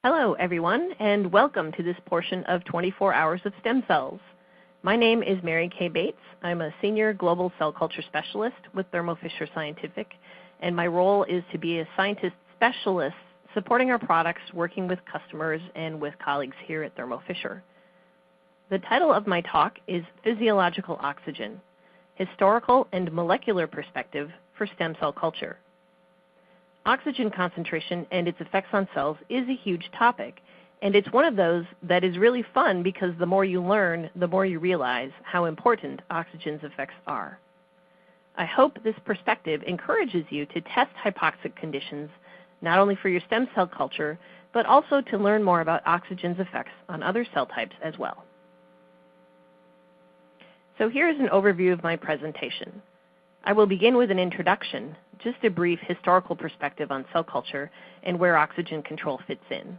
Hello, everyone, and welcome to this portion of 24 Hours of Stem Cells. My name is Mary Kay Bates. I'm a Senior Global Cell Culture Specialist with Thermo Fisher Scientific, and my role is to be a scientist specialist supporting our products, working with customers and with colleagues here at Thermo Fisher. The title of my talk is Physiological Oxygen, Historical and Molecular Perspective for Stem Cell Culture. Oxygen concentration and its effects on cells is a huge topic, and it's one of those that is really fun because the more you learn, the more you realize how important oxygen's effects are. I hope this perspective encourages you to test hypoxic conditions, not only for your stem cell culture, but also to learn more about oxygen's effects on other cell types as well. So here's an overview of my presentation. I will begin with an introduction, just a brief historical perspective on cell culture and where oxygen control fits in.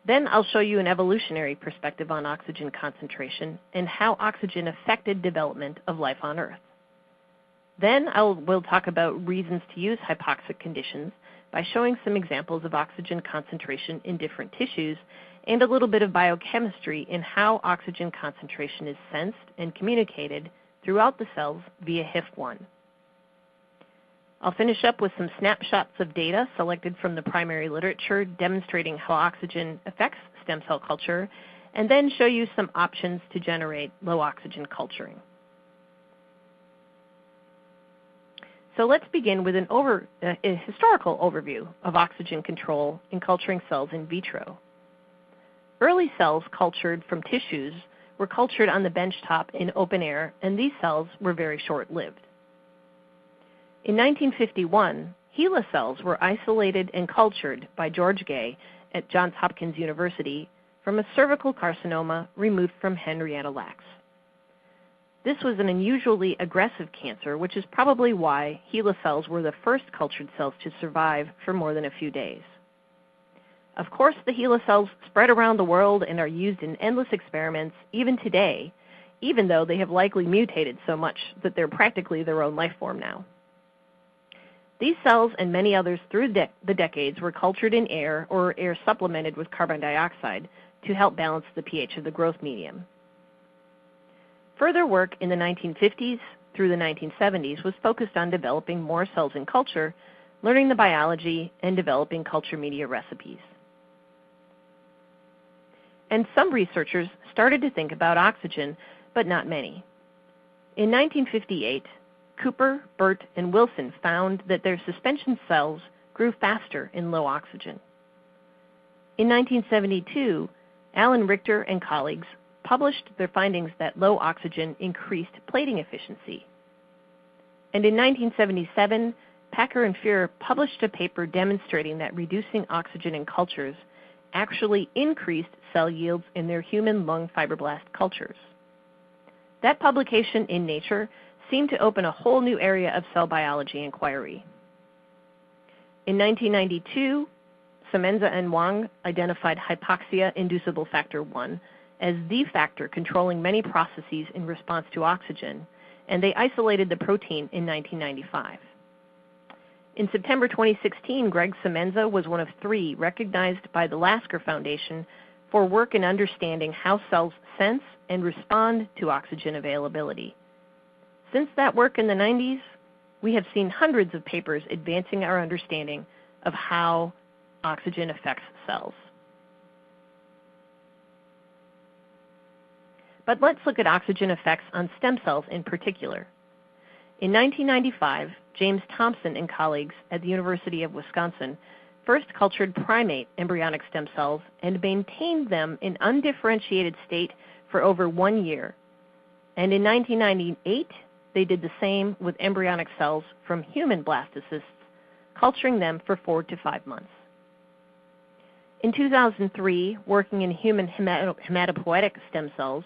Then I'll show you an evolutionary perspective on oxygen concentration and how oxygen affected development of life on Earth. Then we'll talk about reasons to use hypoxic conditions by showing some examples of oxygen concentration in different tissues and a little bit of biochemistry in how oxygen concentration is sensed and communicated throughout the cells via HIF1. I'll finish up with some snapshots of data selected from the primary literature demonstrating how oxygen affects stem cell culture, and then show you some options to generate low oxygen culturing. So let's begin with a historical overview of oxygen control in culturing cells in vitro. Early cells cultured from tissues were cultured on the benchtop in open air, and these cells were very short-lived. In 1951, HeLa cells were isolated and cultured by George Gay at Johns Hopkins University from a cervical carcinoma removed from Henrietta Lacks. This was an unusually aggressive cancer, which is probably why HeLa cells were the first cultured cells to survive for more than a few days. Of course, the HeLa cells spread around the world and are used in endless experiments even today, even though they have likely mutated so much that they're practically their own life form now. These cells and many others through the decades were cultured in air or air supplemented with carbon dioxide to help balance the pH of the growth medium. Further work in the 1950s through the 1970s was focused on developing more cells in culture, learning the biology, and developing culture media recipes. And some researchers started to think about oxygen, but not many. In 1958, Cooper, Burt, and Wilson found that their suspension cells grew faster in low oxygen. In 1972, Alan Richter and colleagues published their findings that low oxygen increased plating efficiency. And in 1977, Packer and Fuhrer published a paper demonstrating that reducing oxygen in cultures actually increased cell yields in their human lung fibroblast cultures. That publication in Nature seemed to open a whole new area of cell biology inquiry. In 1992, Semenza and Wang identified Hypoxia-Inducible factor 1 as the factor controlling many processes in response to oxygen, and they isolated the protein in 1995. In September 2016, Greg Semenza was one of 3 recognized by the Lasker Foundation for work in understanding how cells sense and respond to oxygen availability. Since that work in the 90s, we have seen hundreds of papers advancing our understanding of how oxygen affects cells. But let's look at oxygen effects on stem cells in particular. In 1995, James Thompson and colleagues at the University of Wisconsin first cultured primate embryonic stem cells and maintained them in undifferentiated state for over 1 year. And in 1998, they did the same with embryonic cells from human blastocysts, culturing them for 4 to 5 months. In 2003, working in human hematopoietic stem cells,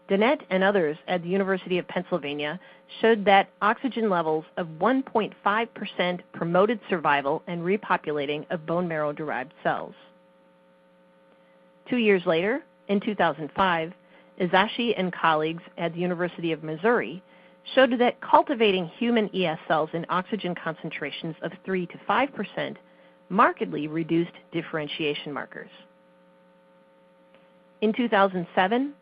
Dennett and others at the University of Pennsylvania showed that oxygen levels of 1.5% promoted survival and repopulating of bone marrow-derived cells. 2 years later, in 2005, Izashi and colleagues at the University of Missouri showed that cultivating human ES cells in oxygen concentrations of 3 to 5% markedly reduced differentiation markers. In 2007,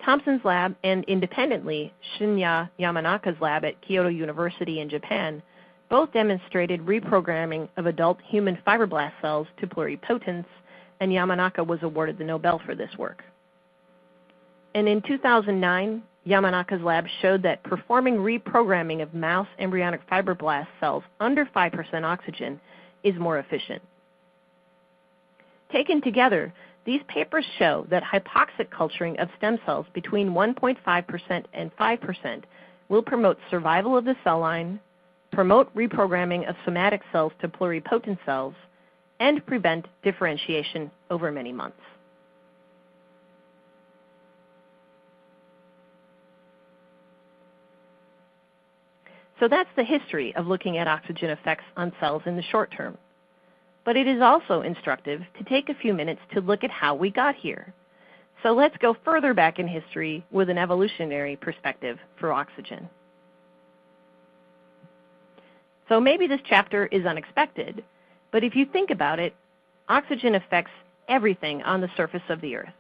Thompson's lab and independently Shinya Yamanaka's lab at Kyoto University in Japan both demonstrated reprogramming of adult human fibroblast cells to pluripotence, and Yamanaka was awarded the Nobel for this work. And in 2009, Yamanaka's lab showed that performing reprogramming of mouse embryonic fibroblast cells under 5% oxygen is more efficient. Taken together, these papers show that hypoxic culturing of stem cells between 1.5% and 5% will promote survival of the cell line, promote reprogramming of somatic cells to pluripotent cells, and prevent differentiation over many months. So that's the history of looking at oxygen effects on cells in the short term. But it is also instructive to take a few minutes to look at how we got here. So let's go further back in history with an evolutionary perspective for oxygen. So maybe this chapter is unexpected, but if you think about it, oxygen affects everything on the surface of the Earth.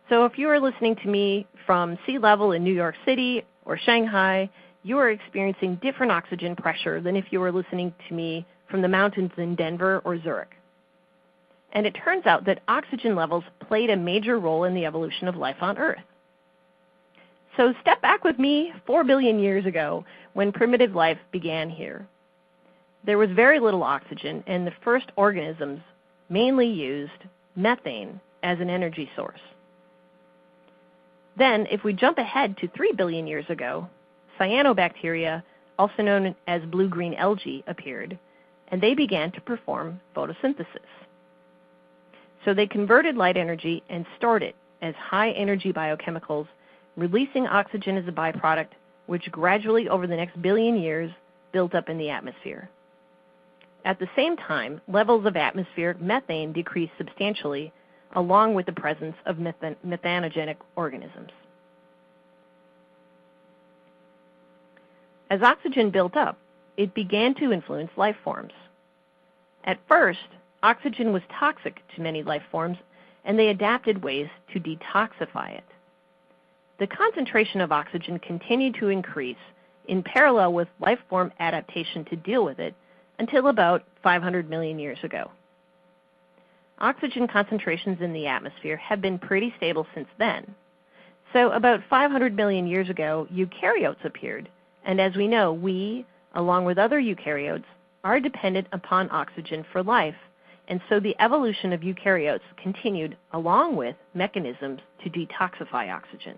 So if you are listening to me from sea level in New York City or Shanghai, you are experiencing different oxygen pressure than if you were listening to me from the mountains in Denver or Zurich. And it turns out that oxygen levels played a major role in the evolution of life on Earth. So step back with me 4 billion years ago when primitive life began here. There was very little oxygen, and the first organisms mainly used methane as an energy source. Then, if we jump ahead to 3 billion years ago, cyanobacteria, also known as blue-green algae, appeared, and they began to perform photosynthesis. So they converted light energy and stored it as high-energy biochemicals, releasing oxygen as a byproduct, which gradually over the next billion years built up in the atmosphere. At the same time, levels of atmospheric methane decreased substantially, along with the presence of methanogenic organisms. As oxygen built up, it began to influence life forms. At first, oxygen was toxic to many life forms, and they adapted ways to detoxify it. The concentration of oxygen continued to increase in parallel with life form adaptation to deal with it until about 500 million years ago. Oxygen concentrations in the atmosphere have been pretty stable since then. So about 500 million years ago, eukaryotes appeared, and as we know, we, along with other eukaryotes, are dependent upon oxygen for life, and so the evolution of eukaryotes continued along with mechanisms to detoxify oxygen.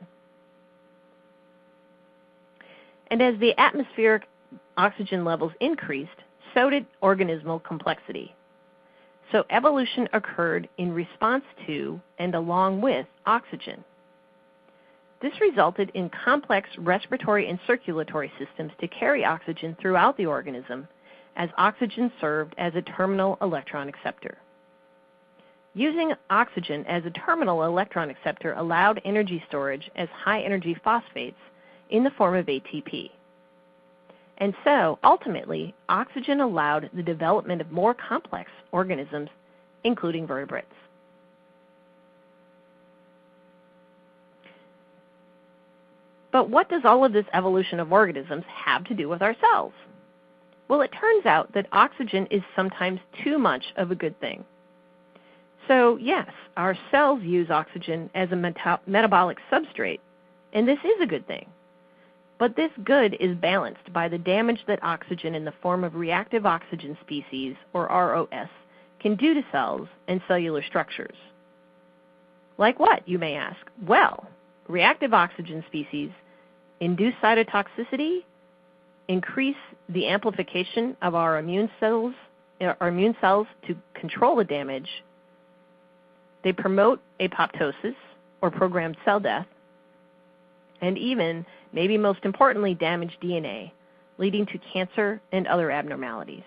And as the atmospheric oxygen levels increased, so did organismal complexity. So evolution occurred in response to and along with oxygen. This resulted in complex respiratory and circulatory systems to carry oxygen throughout the organism, as oxygen served as a terminal electron acceptor. Using oxygen as a terminal electron acceptor allowed energy storage as high-energy phosphates in the form of ATP. And so, ultimately, oxygen allowed the development of more complex organisms, including vertebrates. But what does all of this evolution of organisms have to do with our cells? Well, it turns out that oxygen is sometimes too much of a good thing. So, yes, our cells use oxygen as a metabolic substrate, and this is a good thing. But this good is balanced by the damage that oxygen in the form of reactive oxygen species, or ROS, can do to cells and cellular structures. Like what, you may ask? Well, reactive oxygen species induce cytotoxicity, increase the amplification of our immune cells to control the damage. They promote apoptosis, or programmed cell death, and even, maybe most importantly, damage DNA, leading to cancer and other abnormalities.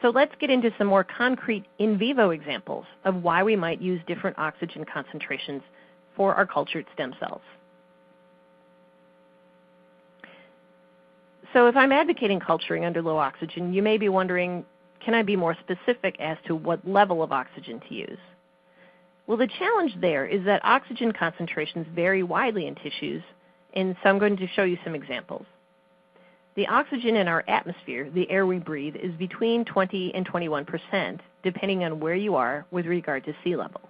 So let's get into some more concrete in vivo examples of why we might use different oxygen concentrations for our cultured stem cells. So if I'm advocating culturing under low oxygen, you may be wondering, can I be more specific as to what level of oxygen to use? Well, the challenge there is that oxygen concentrations vary widely in tissues, and so I'm going to show you some examples. The oxygen in our atmosphere, the air we breathe, is between 20 and 21%, depending on where you are with regard to sea level.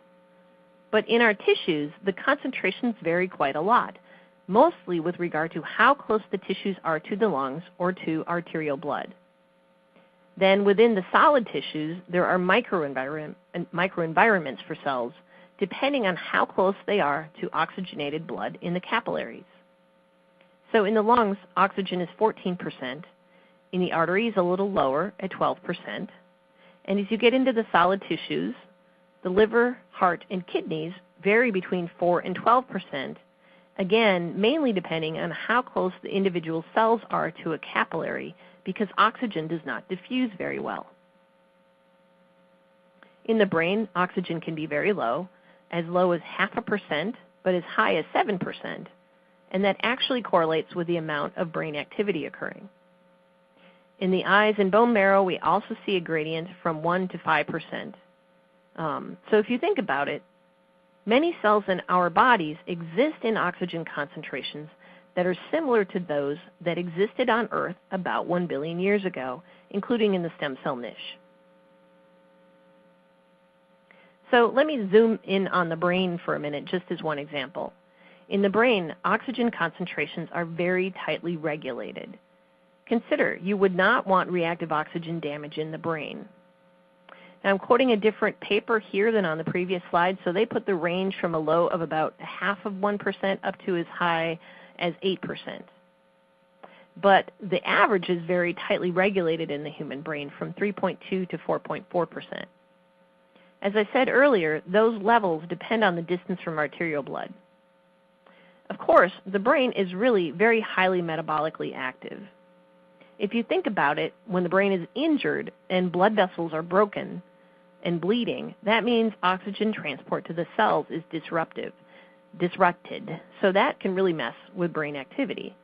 But in our tissues, the concentrations vary quite a lot, mostly with regard to how close the tissues are to the lungs or to arterial blood. Then within the solid tissues, there are microenvironments for cells, depending on how close they are to oxygenated blood in the capillaries. So in the lungs, oxygen is 14%. In the arteries, a little lower at 12%. And as you get into the solid tissues, the liver, heart, and kidneys vary between 4 and 12%, again, mainly depending on how close the individual cells are to a capillary, because oxygen does not diffuse very well. In the brain, oxygen can be very low as 0.5%, but as high as 7%, and that actually correlates with the amount of brain activity occurring. In the eyes and bone marrow, we also see a gradient from 1 to 5%. So if you think about it, many cells in our bodies exist in oxygen concentrations that are similar to those that existed on Earth about 1 billion years ago, including in the stem cell niche. So let me zoom in on the brain for a minute, just as one example. In the brain, oxygen concentrations are very tightly regulated. Consider, you would not want reactive oxygen damage in the brain. Now, I'm quoting a different paper here than on the previous slide, so they put the range from a low of about 0.5% up to as high as 8%. But the average is very tightly regulated in the human brain, from 3.2 to 4.4%. As I said earlier, those levels depend on the distance from arterial blood. Of course, the brain is really very highly metabolically active. If you think about it, when the brain is injured and blood vessels are broken and bleeding, that means oxygen transport to the cells is disrupted. So that can really mess with brain activity.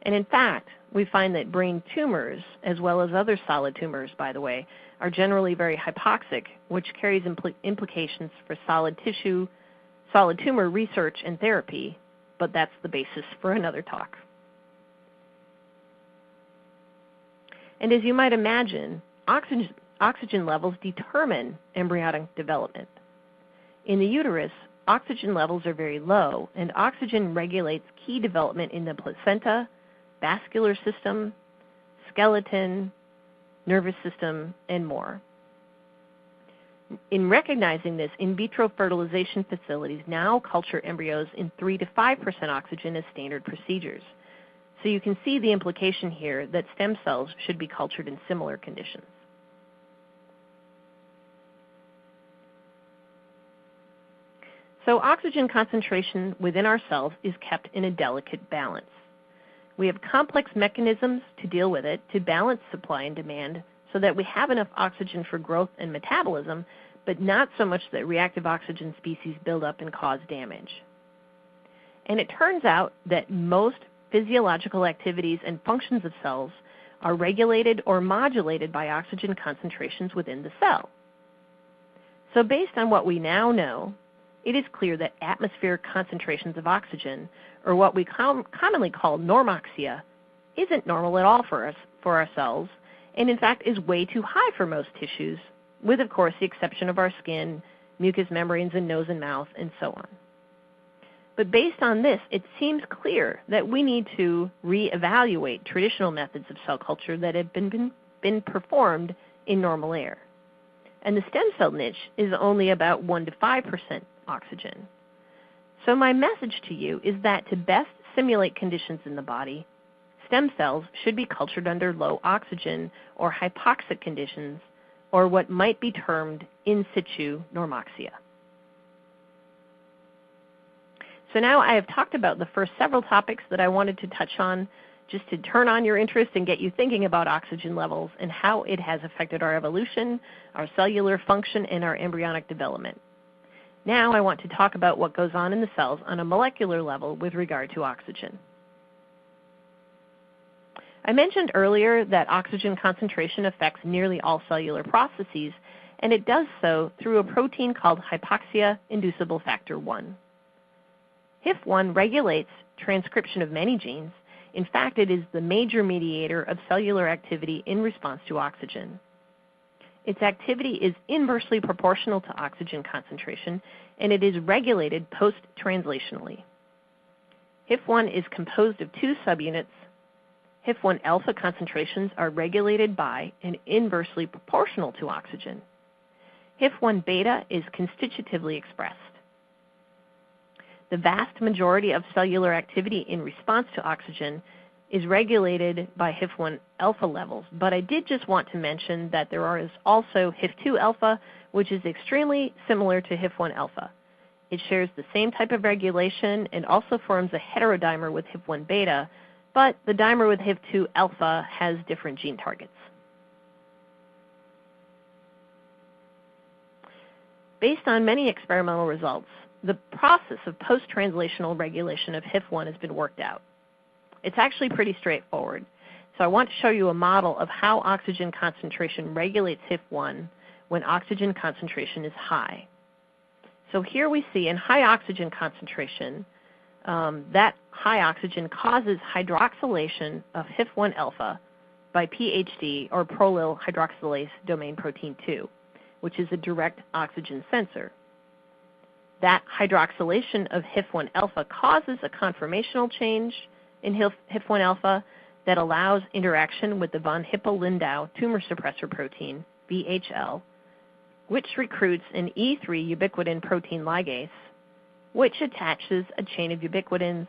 And in fact, we find that brain tumors, as well as other solid tumors, by the way, are generally very hypoxic, which carries implications for solid tumor research and therapy, but that's the basis for another talk. And as you might imagine, oxygen levels determine embryonic development. In the uterus, oxygen levels are very low, and oxygen regulates key development in the placenta, vascular system, skeleton, nervous system, and more. In recognizing this, in vitro fertilization facilities now culture embryos in 3 to 5% oxygen as standard procedures. So you can see the implication here that stem cells should be cultured in similar conditions. So oxygen concentration within our cells is kept in a delicate balance. We have complex mechanisms to deal with it to balance supply and demand so that we have enough oxygen for growth and metabolism, but not so much that reactive oxygen species build up and cause damage. And it turns out that most physiological activities and functions of cells are regulated or modulated by oxygen concentrations within the cell. So based on what we now know, it is clear that atmospheric concentrations of oxygen, or what we commonly call normoxia, isn't normal at all for our cells, and in fact is way too high for most tissues, with of course the exception of our skin, mucous membranes in nose and mouth, and so on. But based on this, it seems clear that we need to reevaluate traditional methods of cell culture that have been performed in normal air. And the stem cell niche is only about 1 to 5% oxygen. So my message to you is that to best simulate conditions in the body, stem cells should be cultured under low oxygen or hypoxic conditions, or what might be termed in situ normoxia. So now I have talked about the first several topics that I wanted to touch on, just to turn on your interest and get you thinking about oxygen levels and how it has affected our evolution, our cellular function, and our embryonic development. Now I want to talk about what goes on in the cells on a molecular level with regard to oxygen. I mentioned earlier that oxygen concentration affects nearly all cellular processes, and it does so through a protein called Hypoxia-Inducible factor 1. HIF1 regulates transcription of many genes. In fact, it is the major mediator of cellular activity in response to oxygen. Its activity is inversely proportional to oxygen concentration, and it is regulated post-translationally. HIF1 is composed of two subunits. HIF1 alpha concentrations are regulated by and inversely proportional to oxygen. HIF1 beta is constitutively expressed. The vast majority of cellular activity in response to oxygen is regulated by HIF1 alpha levels, but I did just want to mention that there is also HIF2 alpha, which is extremely similar to HIF1 alpha. It shares the same type of regulation and also forms a heterodimer with HIF1 beta, but the dimer with HIF2 alpha has different gene targets. Based on many experimental results, the process of post-translational regulation of HIF1 has been worked out. It's actually pretty straightforward. So I want to show you a model of how oxygen concentration regulates HIF1 when oxygen concentration is high. So here we see in high oxygen concentration, that high oxygen causes hydroxylation of HIF1 alpha by PHD, or prolyl hydroxylase domain protein 2, which is a direct oxygen sensor. That hydroxylation of HIF1 alpha causes a conformational change in HIF1 alpha that allows interaction with the von Hippel-Lindau tumor suppressor protein, VHL, which recruits an E3 ubiquitin protein ligase, which attaches a chain of ubiquitins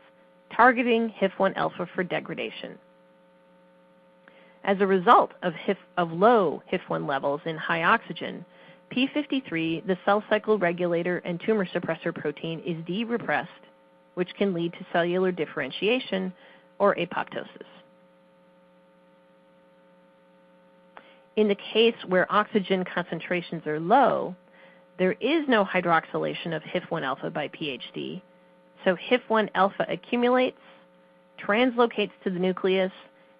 targeting HIF1 alpha for degradation. As a result of low HIF1 levels in high oxygen, P53, the cell cycle regulator and tumor suppressor protein, is de-repressed, which can lead to cellular differentiation or apoptosis. In the case where oxygen concentrations are low, there is no hydroxylation of HIF1 alpha by PHD, so HIF1 alpha accumulates, translocates to the nucleus,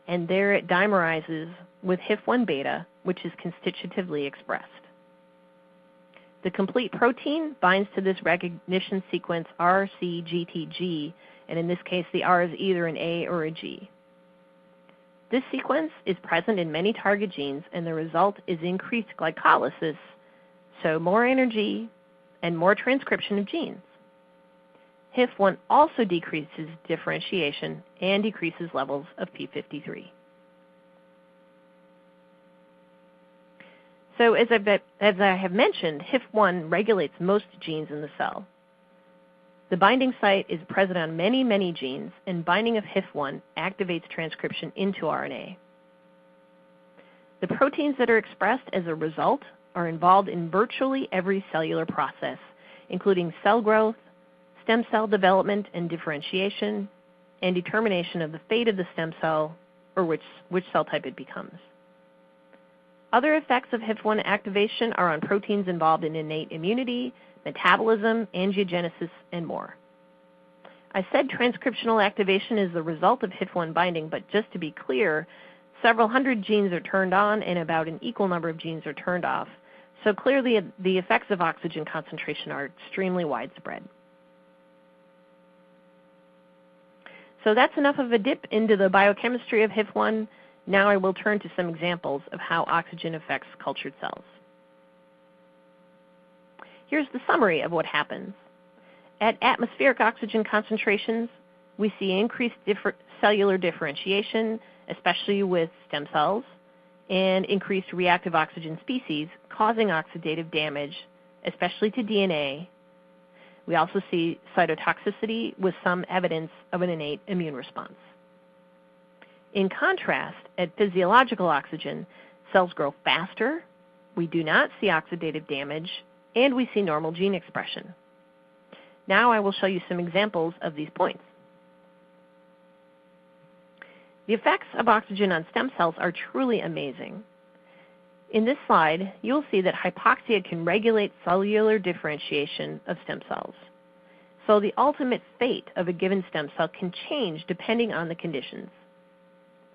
and there it dimerizes with HIF1 beta, which is constitutively expressed. The complete protein binds to this recognition sequence RCGTG, and in this case the R is either an A or a G. This sequence is present in many target genes, and the result is increased glycolysis, so more energy and more transcription of genes. HIF1 also decreases differentiation and decreases levels of P53. So as I have mentioned, HIF1 regulates most genes in the cell. The binding site is present on many, many genes, and binding of HIF1 activates transcription into RNA. The proteins that are expressed as a result are involved in virtually every cellular process, including cell growth, stem cell development and differentiation, and determination of the fate of the stem cell, or which cell type it becomes. Other effects of HIF1 activation are on proteins involved in innate immunity, metabolism, angiogenesis, and more. I said transcriptional activation is the result of HIF1 binding, but just to be clear, several hundred genes are turned on and about an equal number of genes are turned off. So clearly the effects of oxygen concentration are extremely widespread. So that's enough of a dip into the biochemistry of HIF1. Now I will turn to some examples of how oxygen affects cultured cells. Here's the summary of what happens. At atmospheric oxygen concentrations, we see increased cellular differentiation, especially with stem cells, and increased reactive oxygen species, causing oxidative damage, especially to DNA. We also see cytotoxicity with some evidence of an innate immune response. In contrast, at physiological oxygen, cells grow faster, we do not see oxidative damage, and we see normal gene expression. Now I will show you some examples of these points. The effects of oxygen on stem cells are truly amazing. In this slide, you'll see that hypoxia can regulate cellular differentiation of stem cells. So the ultimate fate of a given stem cell can change depending on the conditions.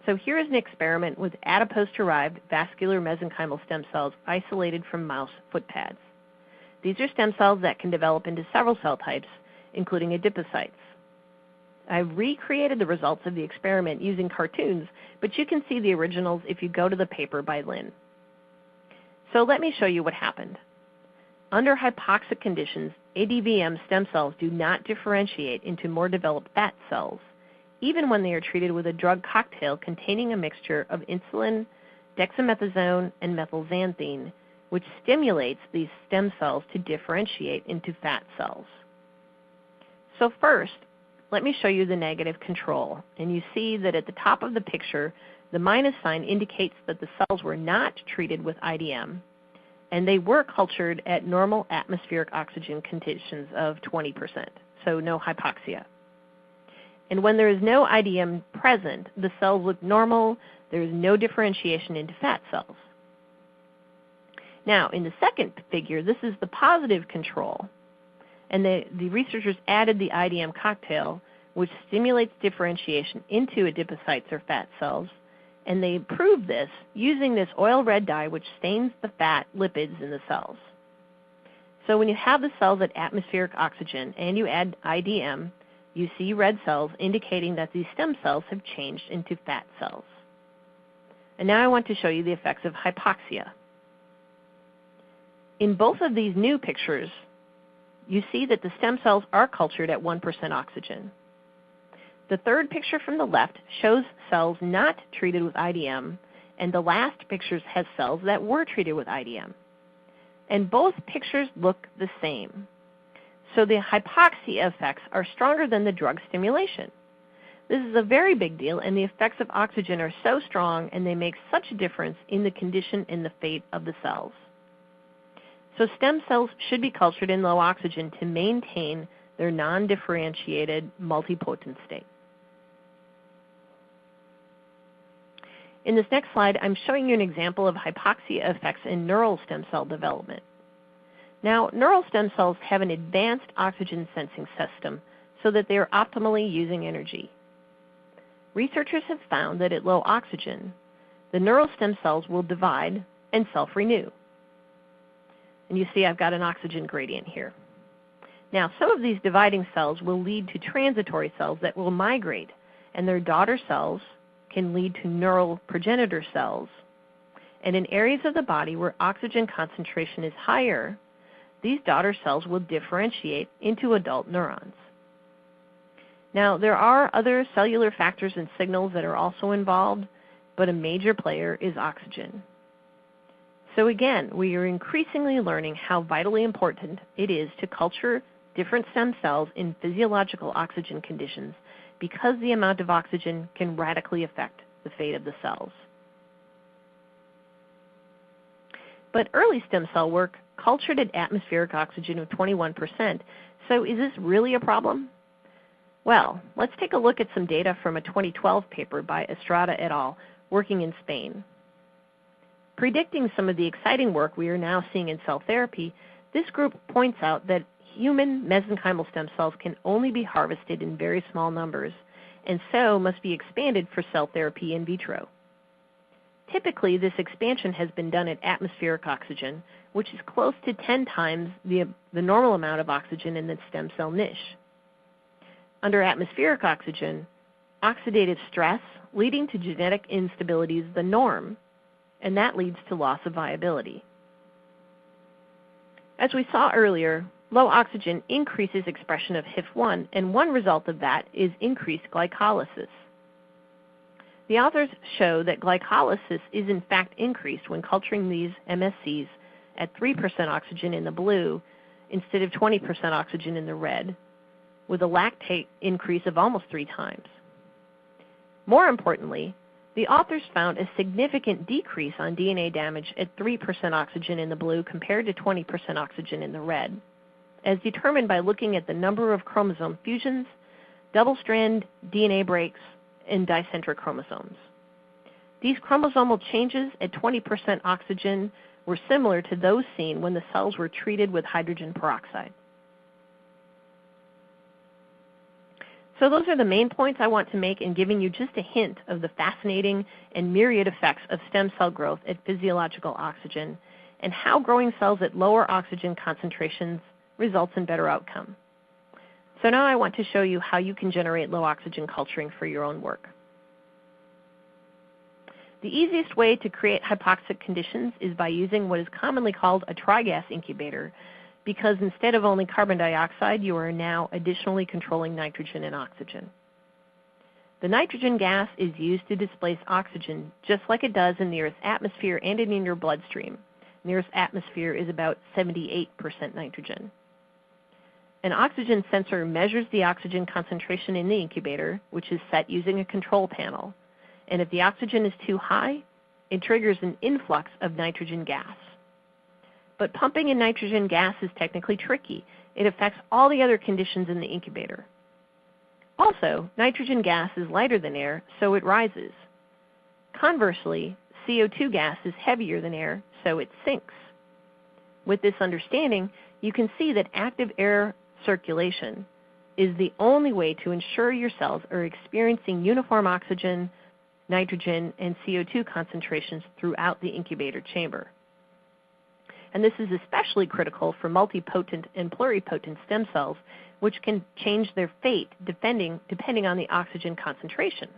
So here is an experiment with adipose-derived vascular mesenchymal stem cells isolated from mouse foot pads. These are stem cells that can develop into several cell types, including adipocytes. I've recreated the results of the experiment using cartoons, but you can see the originals if you go to the paper by Lin. So let me show you what happened. Under hypoxic conditions, ADVM stem cells do not differentiate into more developed fat cells, even when they are treated with a drug cocktail containing a mixture of insulin, dexamethasone, and methylxanthine, which stimulates these stem cells to differentiate into fat cells. So first, let me show you the negative control. And you see that at the top of the picture, the minus sign indicates that the cells were not treated with IDM, and they were cultured at normal atmospheric oxygen conditions of 20%, so no hypoxia. And when there is no IDM present, the cells look normal. There is no differentiation into fat cells. Now, in the second figure, this is the positive control. And the researchers added the IDM cocktail, which stimulates differentiation into adipocytes or fat cells. And they proved this using this oil red dye, which stains the fat lipids in the cells. So when you have the cells at atmospheric oxygen and you add IDM, you see red cells indicating that these stem cells have changed into fat cells. And now I want to show you the effects of hypoxia. In both of these new pictures, you see that the stem cells are cultured at 1% oxygen. The third picture from the left shows cells not treated with IDM, and the last picture has cells that were treated with IDM. And both pictures look the same. So the hypoxia effects are stronger than the drug stimulation. This is a very big deal, and the effects of oxygen are so strong, and they make such a difference in the condition and the fate of the cells. So stem cells should be cultured in low oxygen to maintain their non-differentiated multipotent state. In this next slide, I'm showing you an example of hypoxia effects in neural stem cell development. Now, neural stem cells have an advanced oxygen sensing system so that they are optimally using energy. Researchers have found that at low oxygen, the neural stem cells will divide and self-renew. And you see I've got an oxygen gradient here. Now, some of these dividing cells will lead to transitory cells that will migrate, and their daughter cells can lead to neural progenitor cells. And in areas of the body where oxygen concentration is higher, these daughter cells will differentiate into adult neurons. Now, there are other cellular factors and signals that are also involved, but a major player is oxygen. So again, we are increasingly learning how vitally important it is to culture different stem cells in physiological oxygen conditions, because the amount of oxygen can radically affect the fate of the cells. But early stem cell work cultured at atmospheric oxygen of 21%, so is this really a problem? Well, let's take a look at some data from a 2012 paper by Estrada et al. Working in Spain. Predicting some of the exciting work we are now seeing in cell therapy, this group points out that human mesenchymal stem cells can only be harvested in very small numbers, and so must be expanded for cell therapy in vitro. Typically, this expansion has been done at atmospheric oxygen, which is close to 10 times the normal amount of oxygen in the stem cell niche. Under atmospheric oxygen, oxidative stress leading to genetic instability is the norm, and that leads to loss of viability. As we saw earlier, low oxygen increases expression of HIF1, and one result of that is increased glycolysis. The authors show that glycolysis is in fact increased when culturing these MSCs at 3% oxygen in the blue instead of 20% oxygen in the red, with a lactate increase of almost 3 times. More importantly, the authors found a significant decrease on DNA damage at 3% oxygen in the blue compared to 20% oxygen in the red, as determined by looking at the number of chromosome fusions, double-strand DNA breaks, and dicentric chromosomes. These chromosomal changes at 20% oxygen were similar to those seen when the cells were treated with hydrogen peroxide. So those are the main points I want to make in giving you just a hint of the fascinating and myriad effects of stem cell growth at physiological oxygen and how growing cells at lower oxygen concentrations results in better outcome. So now I want to show you how you can generate low oxygen culturing for your own work. The easiest way to create hypoxic conditions is by using what is commonly called a trigas incubator, because instead of only carbon dioxide, you are now additionally controlling nitrogen and oxygen. The nitrogen gas is used to displace oxygen just like it does in the Earth's atmosphere and in your bloodstream. The Earth's atmosphere is about 78% nitrogen. An oxygen sensor measures the oxygen concentration in the incubator, which is set using a control panel. And if the oxygen is too high, it triggers an influx of nitrogen gas. But pumping in nitrogen gas is technically tricky. It affects all the other conditions in the incubator. Also, nitrogen gas is lighter than air, so it rises. Conversely, CO2 gas is heavier than air, so it sinks. With this understanding, you can see that active air circulation is the only way to ensure your cells are experiencing uniform oxygen, nitrogen, and CO2 concentrations throughout the incubator chamber. And this is especially critical for multipotent and pluripotent stem cells, which can change their fate depending on the oxygen concentration.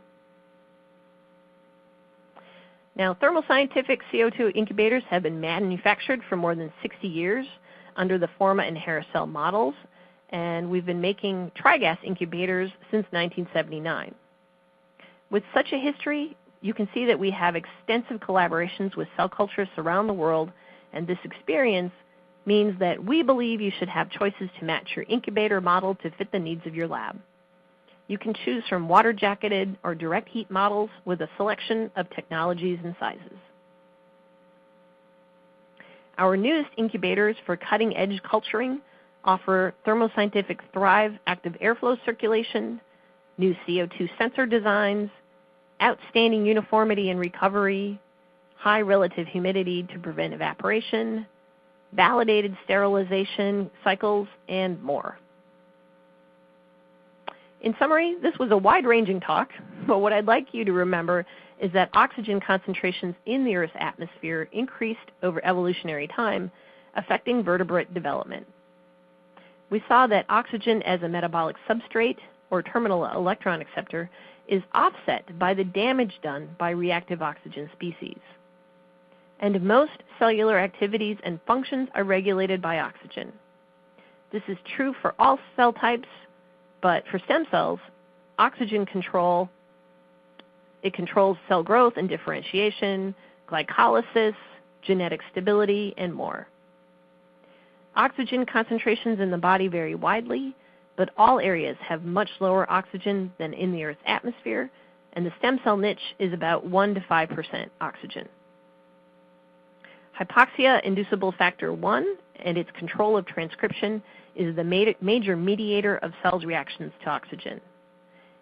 Now, Thermo Scientific CO2 incubators have been manufactured for more than 60 years under the Forma and Harris-Cell models, and we've been making trigas incubators since 1979. With such a history, you can see that we have extensive collaborations with cell culturists around the world, and this experience means that we believe you should have choices to match your incubator model to fit the needs of your lab. You can choose from water-jacketed or direct heat models with a selection of technologies and sizes. Our newest incubators for cutting-edge culturing offer Thermo Scientific Thrive active airflow circulation, new CO2 sensor designs, outstanding uniformity and recovery, high relative humidity to prevent evaporation, validated sterilization cycles, and more. In summary, this was a wide-ranging talk, but what I'd like you to remember is that oxygen concentrations in the Earth's atmosphere increased over evolutionary time, affecting vertebrate development. We saw that oxygen as a metabolic substrate, or terminal electron acceptor, is offset by the damage done by reactive oxygen species. And most cellular activities and functions are regulated by oxygen. This is true for all cell types, but for stem cells, oxygen controls cell growth and differentiation, glycolysis, genetic stability, and more. Oxygen concentrations in the body vary widely, but all areas have much lower oxygen than in the Earth's atmosphere, and the stem cell niche is about 1 to 5% oxygen. Hypoxia-Inducible factor 1 and its control of transcription is the major mediator of cells' reactions to oxygen.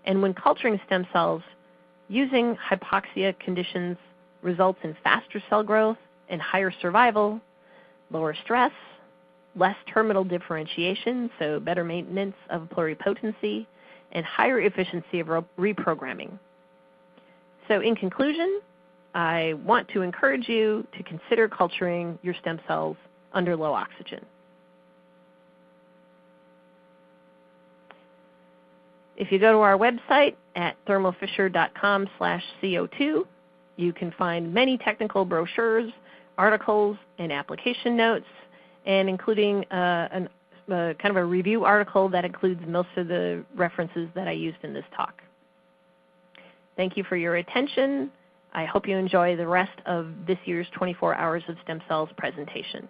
And when culturing stem cells, using hypoxia conditions results in faster cell growth and higher survival, lower stress, less terminal differentiation, so better maintenance of pluripotency, and higher efficiency of reprogramming. So in conclusion, I want to encourage you to consider culturing your stem cells under low oxygen. If you go to our website at thermofisher.com/CO2, you can find many technical brochures, articles, and application notes, and including kind of a review article that includes most of the references that I used in this talk. Thank you for your attention. I hope you enjoy the rest of this year's 24 Hours of Stem Cells presentation.